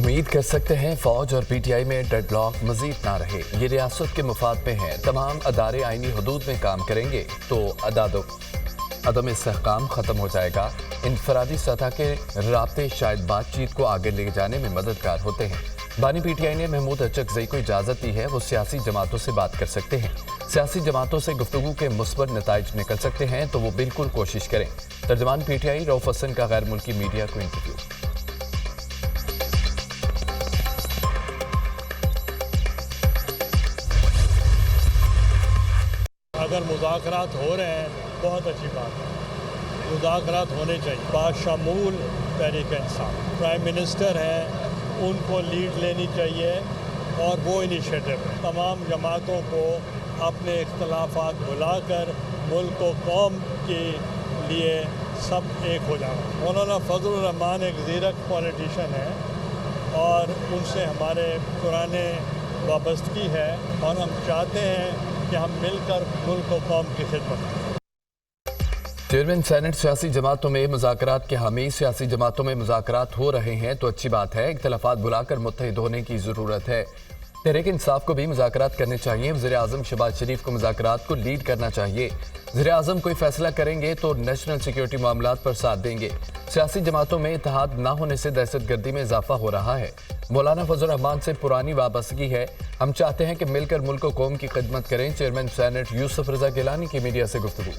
उम्मीद कर सकते हैं फौज और पीटीआई में डेडलॉक मजीद ना रहे। ये रियासत के मुफाद में है। तमाम अदारे आईनी हदूद में काम करेंगे तो अदम इस्तेहकाम ख़त्म हो जाएगा। इनफरादी सतह के राब्ते शायद बातचीत को आगे ले जाने में मददगार होते हैं। बानी पीटीआई ने महमूद अचकज़ई को इजाज़त दी है, वो सियासी जमातों से बात कर सकते हैं। सियासी जमातों से गुफ्तगू के मुस्बत नताइज निकल सकते हैं तो वो बिल्कुल कोशिश करें। तर्जमान पीटीआई रऊफ हसन का गैर मुल्की मीडिया को इंटरव्यू। अगर मुज़ाकरात हो रहे हैं बहुत अच्छी बात है, मुज़ाकरात होने चाहिए। बाशमूल तहरीक इंसाफ प्राइम मिनिस्टर हैं, उनको लीड लेनी चाहिए और वो इनिशिएटिव है। तमाम जमातों को अपने इख्तलाफात भुलाकर मुल्क व कौम के लिए सब एक हो जाना। मौलाना फजलुर रहमान एक ज़ीरक पॉलिटिशियन है और उनसे हमारे पुराने वाबस्तगी है और हम चाहते हैं कि हम मिलकर मुल्क और कौम की खिदमत करें। चेयरमैन सेनेट सियासी जमातों में मुज़ाकरात के हामी। सियासी जमातों में मुज़ाकरात हो रहे हैं तो अच्छी बात है। इख्तलाफात बुलाकर मुत्तहिद होने की ज़रूरत है। तहरीक इंसाफ को भी मुज़ाकरात करने चाहिए। वज़ीर-ए-आज़म शहबाज शरीफ को मुज़ाकरात को लीड करना चाहिए। वज़ीर-ए-आज़म कोई फैसला करेंगे तो नेशनल सिक्योरिटी मामलात पर साथ देंगे। सियासी जमातों में इत्तेहाद न होने से दहशत गर्दी में इजाफा हो रहा है। मौलाना फजल रहमान से पुरानी वाबस्तगी है। हम चाहते हैं कि मिलकर मुल्क व कौम की खिदमत करें। चेयरमैन सेनेट यूसुफ रजा गिलानी की मीडिया से गुफ्तगू।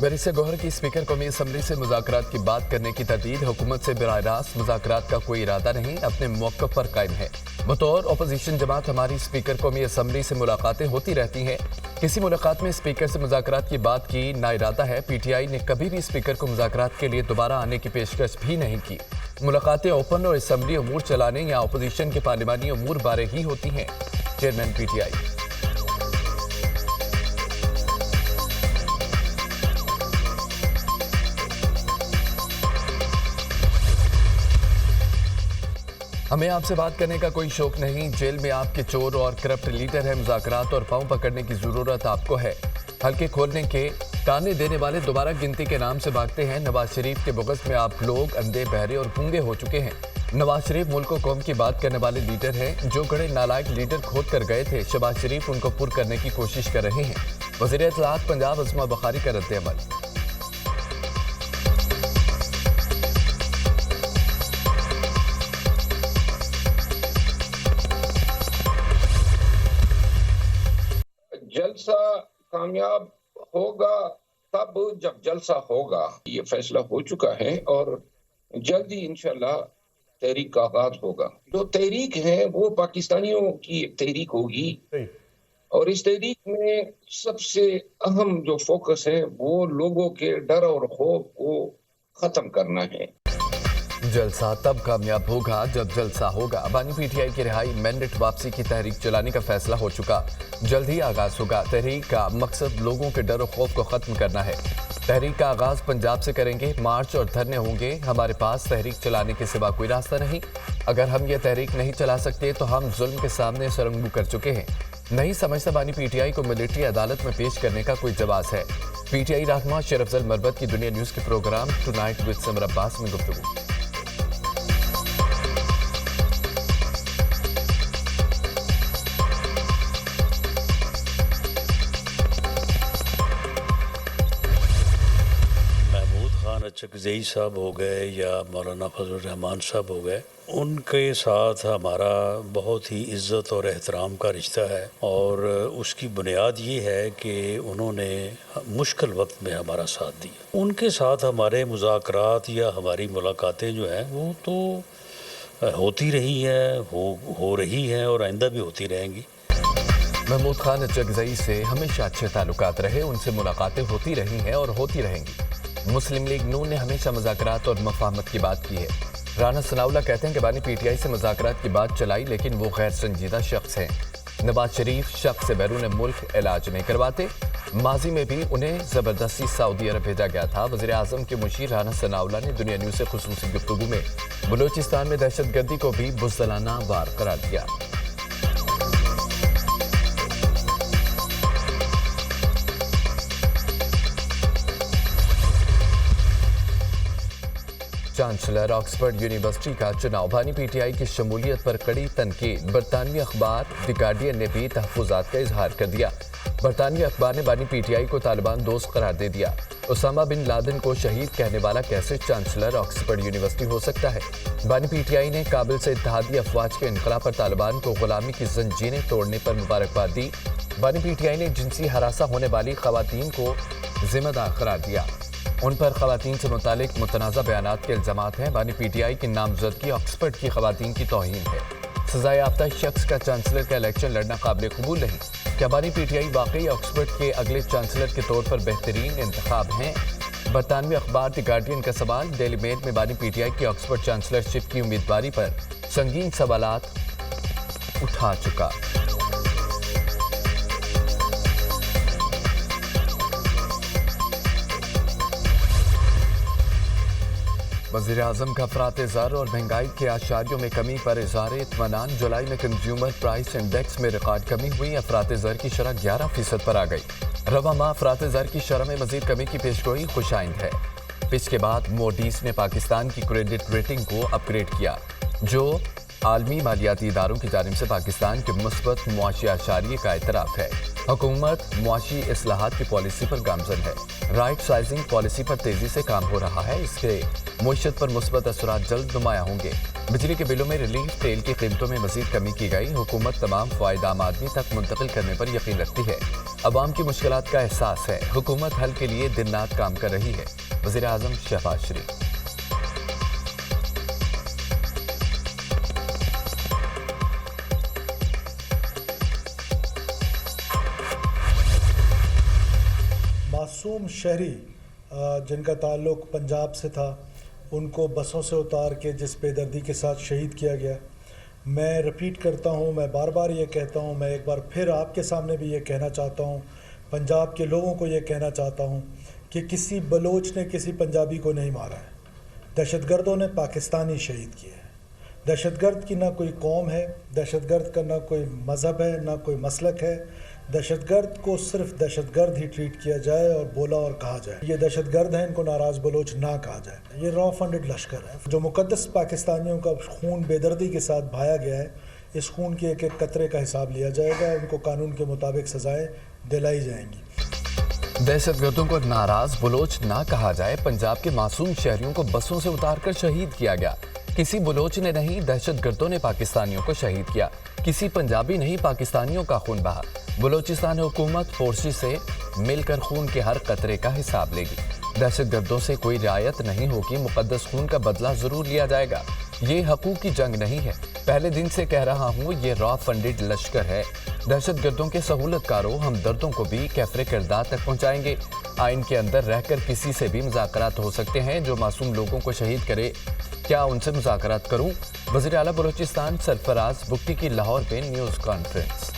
बैरिस्टर गौहर की स्पीकर कौमी असम्बली से मुज़ाकरात की बात करने की तरदीद। हुकूमत से बराह रास्त मुज़ाकरात का कोई इरादा नहीं, अपने मौक़िफ़ पर कायम है। बतौर अपोजिशन जमात हमारी स्पीकर कौमी असम्बली से मुलाकातें होती रहती हैं। किसी मुलाकात में स्पीकर से मुज़ाकरात की बात की ना इरादा है। पीटीआई ने कभी भी स्पीकर को मुज़ाकरात के लिए दोबारा आने की पेशकश भी नहीं की। मुलाकातें ओपन और असम्बली अमूर चलाने या अपोजिशन के पार्लिमानी अमूर बारे ही होती हैं। Chairman PTI. हमें आपसे बात करने का कोई शौक नहीं। जेल में आपके चोर और करप्ट लीडर हैं। मुज़ाकरात और पांव पकड़ने की ज़रूरत आपको है। हल्के खोलने के ताने देने वाले दोबारा गिनती के नाम से भागते हैं। नवाज शरीफ के बुग़्ज़ में आप लोग अंधे, बहरे और गूंगे हो चुके हैं। नवाज शरीफ मुल्क व कौम की बात करने वाले लीडर हैं। जो गड़े नालायक लीडर खोद कर गए थे, शहबाज शरीफ उनको पुर करने की कोशिश कर रहे हैं। वज़ीर इत्तलाआत पंजाब अज़मा बुखारी का रद्द-ए-अमल। जलसा कामयाब होगा तब जब जलसा होगा। ये फैसला हो चुका है और जल्द ही इंशाल्लाह तहरीक का आगाज होगा। जो तहरीक है वो पाकिस्तानियों की तहरीक होगी और इस तहरीक में सबसे अहम जो फोकस है वो लोगों के डर और खौफ को खत्म करना है। जलसा तब कामयाब होगा जब जलसा होगा। बानी पीटीआई की रिहाई मैंडेट वापसी की तहरीक चलाने का फैसला हो चुका, जल्द ही आगाज होगा। तहरीक का मकसद लोगों के डर और खौफ को खत्म करना है। तहरीक का आगाज पंजाब से करेंगे। मार्च और धरने होंगे। हमारे पास तहरीक चलाने के सिवा कोई रास्ता नहीं। अगर हम ये तहरीक नहीं चला सकते तो हम जुल्म के सामने सरंगू कर चुके हैं। नहीं समझता बानी पीटीआई को मिलिट्री अदालत में पेश करने का कोई जवाब है। पीटीआई रहनुमा शेर अफजल मरबत की दुनिया न्यूज़ के programme tonight with Samar Abbas में गुफ्तगू। अचकज़ई साहब हो गए या मौलाना फजल रहमान साहब हो गए, उनके साथ हमारा बहुत ही इज़्ज़त और एहतराम का रिश्ता है और उसकी बुनियाद ये है कि उन्होंने मुश्किल वक्त में हमारा साथ दिया। उनके साथ हमारे मुज़ाकरात या हमारी मुलाकातें जो हैं वो तो होती रही हैं, हो रही हैं और आइंदा भी होती रहेंगी। महमूद खान अचकज़ई से हमेशा अच्छे ताल्लुकात रहे। उनसे मुलाकातें होती रही हैं और होती रहेंगी। मुस्लिम लीग नून ने हमेशा मुज़ाकरात और मफाहमत की बात की है। राना सनाउल्लाह कहते हैं कि बानी पीटीआई से मुज़ाकरात की बात चलाई लेकिन वो गैर संजीदा शख्स हैं। नवाज शरीफ शख्स से बैरून मुल्क इलाज नहीं करवाते। माजी में भी उन्हें ज़बरदस्ती सऊदी अरब भेजा गया था। वज़ीर-ए-आज़म के मुशीर राना सनाउल्लाह ने दुनिया न्यूज़ से खुसूसी गुफ्तगू में बलूचिस्तान में दहशत गर्दी को भी बुज़दिलाना वार करार दिया। चांसलर ऑक्सफोर्ड यूनिवर्सिटी का चुनाव, बानी पीटीआई की शमूलियत पर कड़ी तनकीद। बरतानवी अखबार द गार्डियन ने भी तहफ़्फ़ुज़ात का इजहार कर दिया। बरतानवी अखबार ने बानी पीटीआई को तालिबान दोस्त करार दे दिया। उसामा बिन लादेन को शहीद कहने वाला कैसे चांसलर ऑक्सफोर्ड यूनिवर्सिटी हो सकता है? बानी पीटीआई ने काबिल से इत्तेहादी अफवाज के इनकलाब पर तालिबान को गुलामी की जंजीरें तोड़ने पर मुबारकबाद दी। बानी पीटीआई ने जिनसी हरासा होने वाली खवातीन को जिम्मेदार करार दिया। उन पर खवातीन से मुतालिक मुतनाज़ा बयानात के इल्ज़ामात हैं। बानी पीटीआई की नामजदगी ऑक्सफोर्ड की खवातीन की तौहीन है। सज़ा याफ्ता शख्स का चांसलर का इलेक्शन लड़ना काबिल कबूल नहीं। क्या बानी पीटीआई वाकई ऑक्सफोर्ड के अगले चांसलर के तौर पर बेहतरीन इंतखाब हैं? बरतानवी अखबार द गार्डियन का सवाल। डेली मेल में बानी पीटीआई की ऑक्सफोर्ड चांसलरशिप की उम्मीदवारी पर संगीन सवालात उठा चुका। वज़ीर-ए-आज़म का अफरात ज़र और महंगाई के आशारियों में कमी पर इज़हार इत्मीनान। जुलाई में कंज्यूमर प्राइस इंडेक्स में रिकॉर्ड कमी हुई। अफरात ज़र की शरह 11% पर आ गई। रवा माह अफरात ज़र की शरह में मज़ीद कमी की पेशगोई खुशाइंद है। इसके बाद मोडीज़ ने पाकिस्तान की क्रेडिट रेटिंग को अपग्रेड किया, जो आलमी मालियाती इदारों की जानिब से पाकिस्तान के मुस्बत मुआशी आशारिये का एतराफ़ है। हुकूमत मुआशी इस्लाहात की पॉलिसी पर गामजन है। राइट साइजिंग पॉलिसी पर तेज़ी से काम हो रहा है। इसके मुआशत पर मुस्बत असरात जल्द नुमाया होंगे। बिजली के बिलों में रिलीफ, तेल की कीमतों में मजीद कमी की गई। हुकूमत तमाम फ़ायदा आम आदमी तक मुंतकिल करने पर यकीन रखती है। अवाम की मुश्किलात का एहसास है। हुकूमत हल के लिए दिन रात काम कर रही है। वज़ीर-ए-आज़म शहबाज शरीफ। मासूम शहरी जिनका ताल्लुक़ पंजाब से था, उनको बसों से उतार के जिस बेदर्दी के साथ शहीद किया गया। मैं रिपीट करता हूँ, मैं बार बार ये कहता हूँ, मैं एक बार फिर आपके सामने भी ये कहना चाहता हूँ, पंजाब के लोगों को ये कहना चाहता हूँ कि किसी बलोच ने किसी पंजाबी को नहीं मारा है। दहशतगर्दों ने पाकिस्तानी शहीद किए हैं। दहशतगर्द की ना कोई कौम है, दहशतगर्द का ना कोई मज़हब है, ना कोई मसलक है। दहशतगर्द को सिर्फ दहशतगर्द ही ट्रीट किया जाए और बोला और कहा जाए ये दहशतगर्द हैं, इनको नाराज़ बलोच ना कहा जाए। ये रॉ फंडेड लश्कर है जो मुकद्दस पाकिस्तानियों का खून बेदर्दी के साथ बहाया गया है। इस खून के एक एक कतरे का हिसाब लिया जाएगा। उनको कानून के मुताबिक सज़ाएँ दिलाई जाएंगी। दहशतगर्दों को नाराज़ बलोच ना कहा जाए। पंजाब के मासूम शहरियों को बसों से उतारकर शहीद किया गया। किसी बलोच ने नहीं, दहशतगर्दों ने पाकिस्तानियों को शहीद किया। किसी पंजाबी नहीं, पाकिस्तानियों का खून बहा। बलोचिस्तान हुकूमत फोर्सी से मिलकर खून के हर कतरे का हिसाब लेगी। दहशतगर्दों से कोई रियायत नहीं होगी। मुकद्दस खून का बदला जरूर लिया जाएगा। ये हकूक की जंग नहीं है। पहले दिन से कह रहा हूँ, ये रॉ फंडेड लश्कर है। दहशतगर्दों के सहूलतकारों, हमदर्दों को भी कैफरे किरदार तक पहुँचाएंगे। आइन के अंदर रहकर किसी से भी मुज़ाकरात हो सकते हैं जो मासूम लोगों को शहीद करे। क्या उनसे मुज़ाकरात करूँ? वज़ीर आला बलोचिस्तान सरफराज बुगटी की लाहौर में न्यूज़ कॉन्फ्रेंस।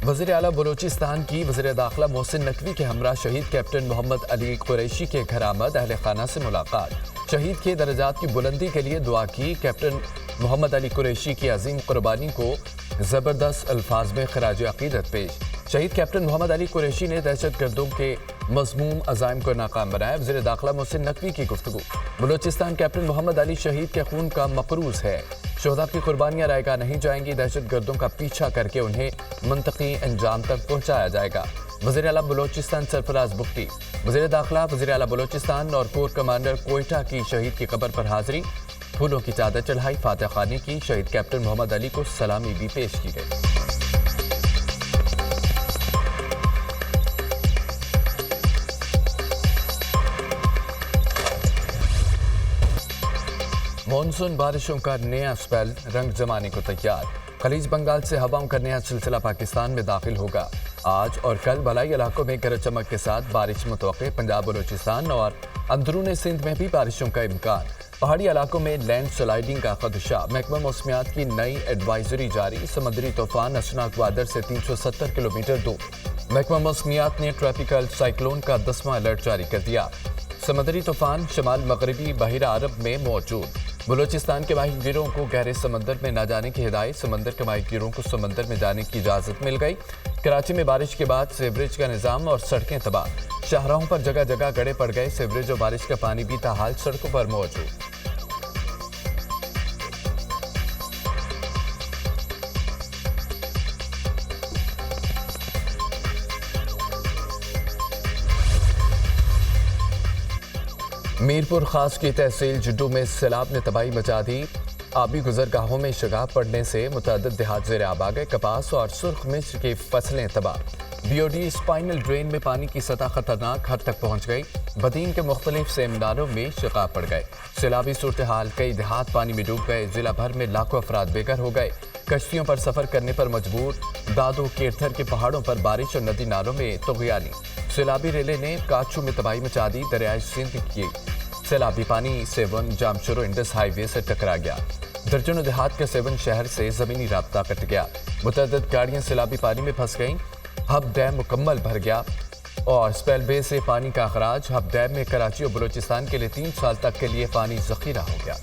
वज़ीर आला बलोचिस्तान की वज़ीर दाखिला मोहसिन नकवी के हमरा शहीद कैप्टन मोहम्मद अली कुरैशी के घर आमद। अहले खाना से मुलाकात। शहीद के दर्जात की बुलंदी के लिए दुआ की। कैप्टन मोहम्मद अली कुरैशी की अजीम कुर्बानी को ज़बरदस्त अल्फाज में खराज अक़ीदत पेश। शहीद कैप्टन मोहम्मद अली कुरैशी ने दहशतगर्दों के मज़मूम अज़ाइम को नाकाम बनाया। वज़ीर दाखिला मोहसिन नकवी की गुफ्तगू। बलोचिस्तान कैप्टन मोहम्मद अली शहीद के खून का मक़रूज़ है। शोहदा की कुर्बानियाँ रायगा नहीं जाएंगी। दहशतगर्दों का पीछा करके उन्हें मंतकी अंजाम तक पहुँचाया जाएगा। वज़ीर आला बलोचिस्तान सरफराज बुगटी। वज़ीर दाखिला, वज़ीर आला बलोचिस्तान और कोर कमांडर कोयटा की शहीद की कब्र पर हाज़री। फूलों की चादर चढ़ाई, फातह खानी की। शहीद कैप्टन मोहम्मद अली को सलामी भी पेश की गई। मॉनसून बारिशों का नया स्पेल रंग जमाने को तैयार। खलीज बंगाल से हवाओं का नया सिलसिला पाकिस्तान में दाखिल होगा। आज और कल बलाई इलाकों में गरज चमक के साथ बारिश मुतवक्के। पंजाब, बलोचिस्तान और अंदरून सिंध में भी बारिशों का इम्कान। पहाड़ी इलाकों में लैंड स्लाइडिंग का खदशा। महकमा मौसमियात की नई एडवाइजरी जारी। समुद्री तूफान असनाक वादर से 370 किलोमीटर दूर। महकमा मौसमियात ने ट्रॉपिकल साइक्लोन का 10वां अलर्ट जारी कर दिया। समुद्री तूफान शमाल मगरबी बहिरा अरब में मौजूद। بلوچستان کے ماہی گیروں کو گہرے سمندر میں نہ جانے کی ہدایت، سمندر کے ماہی گیروں کو سمندر میں جانے کی اجازت مل گئی۔ کراچی میں بارش کے بعد سیوریج کا نظام اور سڑکیں تباہ، شاہراہوں پر جگہ جگہ گڑھے پڑ گئے، سیوریج اور بارش کا پانی بھی تاحال سڑکوں پر موجود۔ میرپور خاص کی تحصیل جڈو میں سیلاب نے تباہی مچا دی، آبی گزرگاہوں میں شگاف پڑنے سے متعدد دیہات زیر آب آ گئے، کپاس اور سرخ مرچ کی فصلیں تباہ۔ B O D spinal drain میں پانی کی سطح خطرناک حد تک پہنچ گئی، بدین کے مختلف سیمناروں میں شگاف پڑ گئے، سیلابی صورتحال، کئی دیہات پانی میں ڈوب گئے، ضلع بھر میں لاکھوں افراد بے گھر ہو گئے، کشتیوں پر سفر کرنے پر مجبور، دادو کیرتھر کے پہاڑوں پر بارش اور ندی نالوں میں طغیانی، سیلابی ریلے نے کاچو میں تباہی مچا دی، دریائے سندھ کی سیلابی پانی سیون جامشورو انڈس ہائی وے سے ٹکرا گیا، درجنوں دیہات کے سیون شہر سے زمینی رابطہ کٹ گیا، متعدد گاڑیاں سیلابی پانی میں پھنس گئیں، ہب ڈیم مکمل بھر گیا اور اسپیل وے سے پانی کا اخراج، ہب ڈیم میں کراچی اور بلوچستان کے لیے 3 سال تک کے لیے پانی ذخیرہ ہو گیا۔